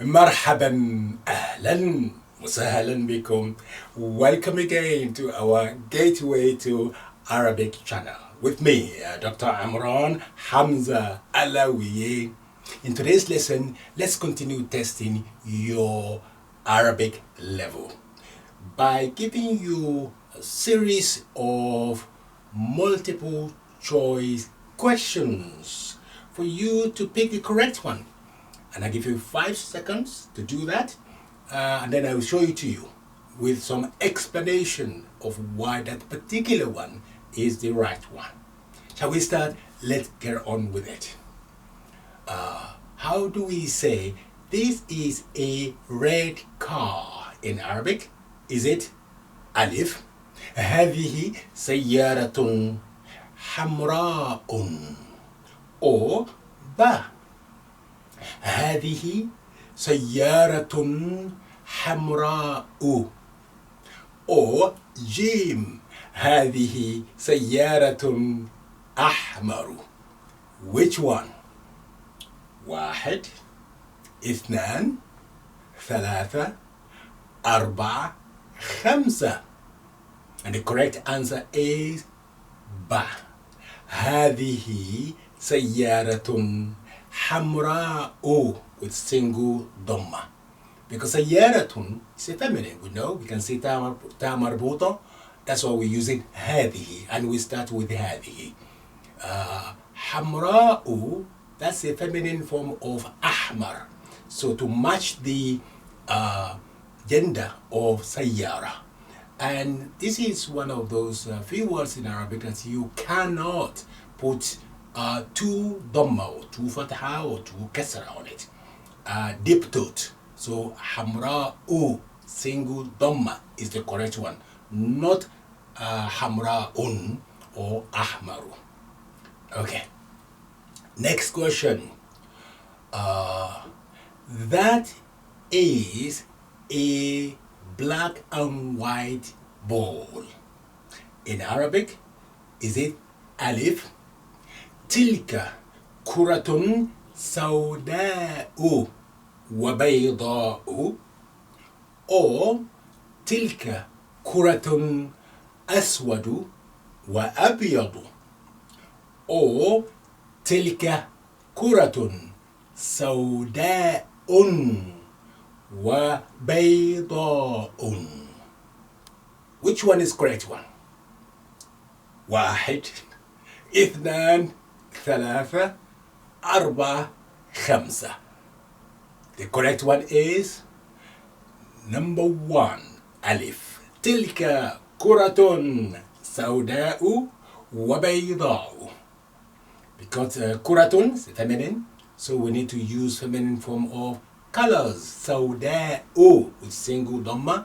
مرحبا أهلا وسهلا بكم. Welcome again to our Gateway to Arabic channel with me, Dr. Imran Hamza Alawiye. In today's lesson, let's continue testing your Arabic level by giving you a series of multiple choice questions for you to pick the correct one. And I give you 5 seconds to do that, and then I will show it to you with some explanation of why that particular one is the right one. Shall we start? Let's get on with it. How do we say this is a red car in Arabic? Is it ألف هذه سيارة حمراء أو با هذه سيارة حمراء أو جيم هذه سيارة أحمر. Which one? واحد اثنان ثلاثة أربعة خمسة. And the correct answer is با. هذه سيارة حمراء with single dhamma. Because سيارة is a feminine, we know. We can say تا مربوطة. That's why we use it هذه, and we start with هذه. حمراء, that's a feminine form of أحمر. So to match the gender of سيارة. And this is one of those few words in Arabic that you cannot put two dhamma or two fatha or two kasra on it. Deep tooth. So hamra'u, single dhamma is the correct one, not hamra'un or ahmaru. Okay. Next question. That is a black and white ball. In Arabic, is it alif? تلك كرة سوداء وبيضاء أو تلك كرة أسود وأبيض أو تلك كرة سوداء وبيضاء. Which one is correct one? واحد اثنان ثلاثة أربعة خمسة. The correct one is number 1 ألف. تلك كرة سوداء وبيضاء. Because كرة is feminine, so we need to use feminine form of colors. سوداء with single dhamma.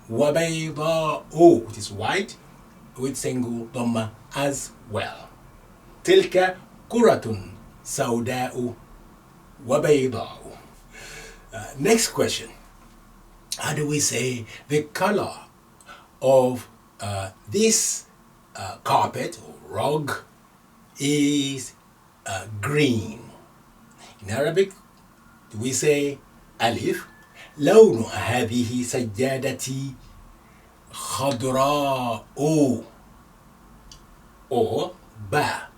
وبيضاء, which is white, with single dhamma as well. تلك كرة سوداء وبيضاء. Next question. How do we say the color of this carpet or rug is green? In Arabic, do we say ألف لون هذه سجادتي خضراء أو با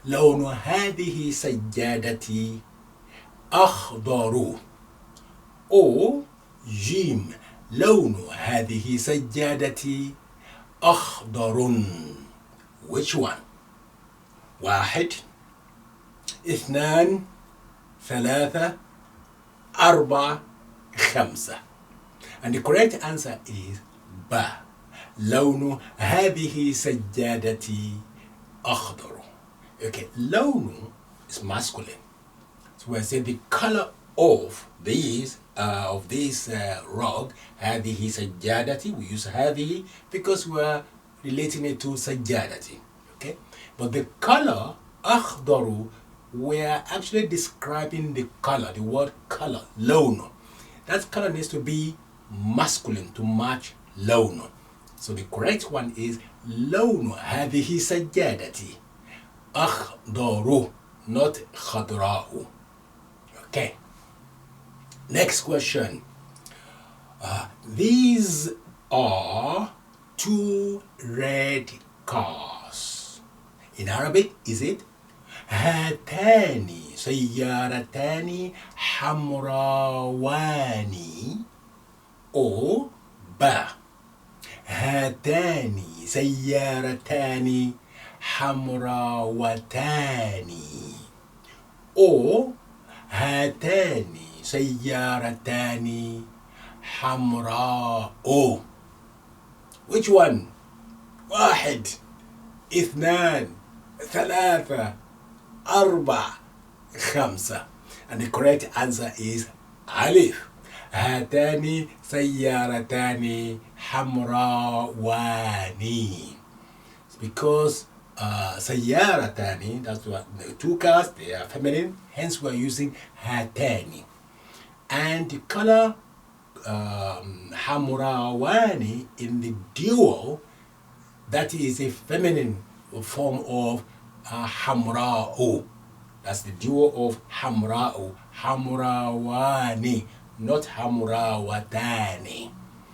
لون هذه سجادتي أخضر أو جيم لون هذه سجادتي أخضر. Which one? واحد اثنان ثلاثة أربعة خمسة. And the correct answer is با لون هذه سجادتي أخضر. Okay, لون is masculine. So we say the color of this rug, هذه سجادتي. We use هذه because we are relating it to سجادتي. Okay, but the color أخضر, we are actually describing the color, the word color, لون. That color needs to be masculine to match لون. So the correct one is لون هذه سجادتي أخضر, not خضراء. Okay. Next question. These are two red cars. In Arabic, is it هاتان سيارتان حمراوان or با هاتان سيارتان حمراوتان or هاتان سيارتان حمراء. Which one? واحد اثنان ثلاثة أربعة خمسة. And the correct answer is ألف. هاتان سيارتان حمراوان. Because سيارتان, that's what the two cars, they are feminine, hence we are using هاتان. And the color حمراوان in the dual, that is a feminine form of حمراء. That's the dual of حمراء. حمراوان, not حمراوتان.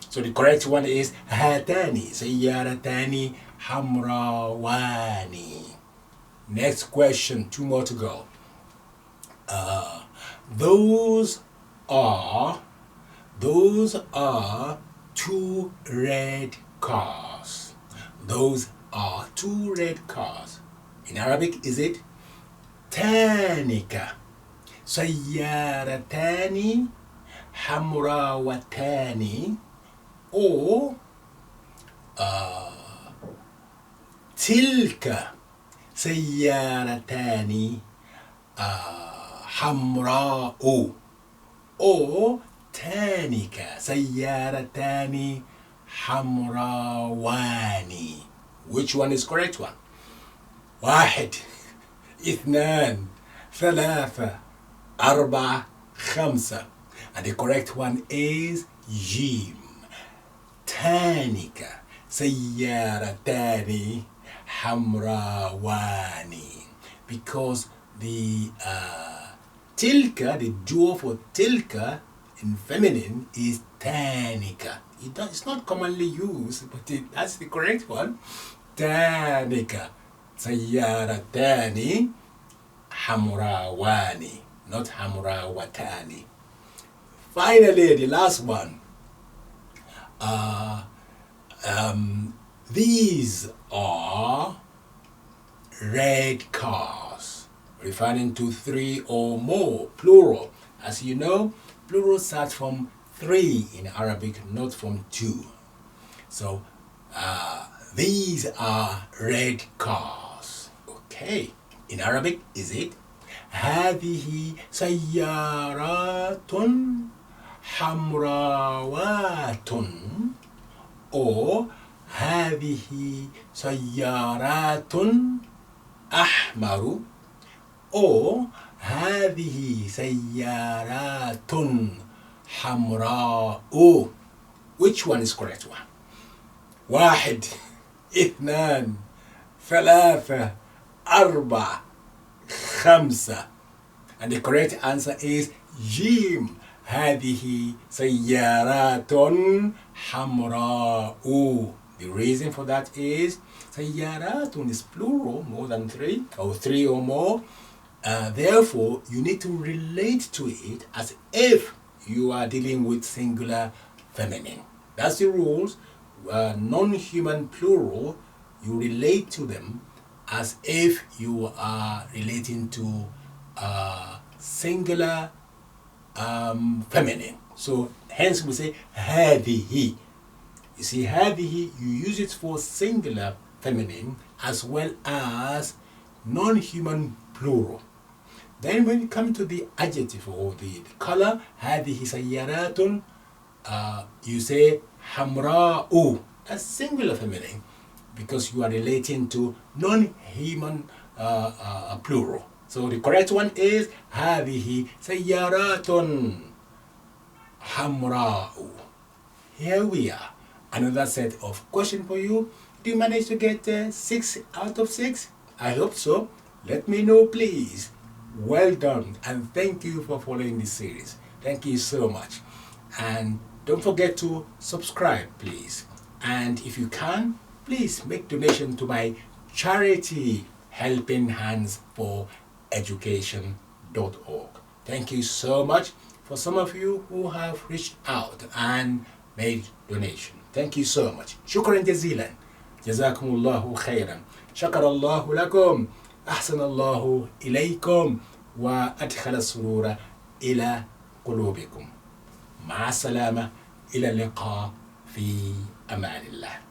So the correct one is هاتان سيارتان حمراوان. Next question, two more to go. Those are two red cars. Those are two red cars. In Arabic, is it تانك سيارتان حمراوتان or تلك سيارتان حمراء or تانك سيارتان حمراوان. Which one is correct one? واحد اثنان ثلاثة أربعة خمسة. And the correct one is جيم. تانك سيارتان حمراوان. Because the tilka, the dual for tilka in feminine is tanika. It's not commonly used, but that's the correct one. Tanika سيارتان حمراوان, not حمراوتان. Finally, the last one. These are red cars, referring to three or more, plural. As you know, plural starts from three in Arabic, not from two. So these are red cars. Okay. In Arabic, is it هذه سيارات حمراوات or هذه سيارات أحمر or هذه سيارات حمراء. Which one is correct one? واحد اثنان ثلاثة أربعة خمسة. And the correct answer is جيم. هذه سيارات حمراء. The reason for that is سيارات is plural, more than three, or three or more. Therefore, you need to relate to it as if you are dealing with singular feminine. That's the rules. Non-human plural, you relate to them as if you are relating to singular feminine. So hence we say هذه. You see, هذه, you use it for singular feminine as well as non-human plural. Then when you come to the adjective or the color, هذه سيارات, you say حمراء. That's singular feminine because you are relating to non-human plural. So the correct one is هذه سيارات حمراء. Here we are. Another set of questions for you. Did you manage to get 6 out of 6? I hope so. Let me know, please. Well done, and thank you for following this series. Thank you so much. And don't forget to subscribe, please. And if you can, please make donation to my charity, Helping Hands for Education.org. Thank you so much for some of you who have reached out and made donation. Thank you so much. شكرا جزيلا. جزاكم الله خيرا. شكر الله لكم. أحسن الله إليكم وأدخل السرور إلى قلوبكم. مع السلامة. إلى اللقاء في أمان الله.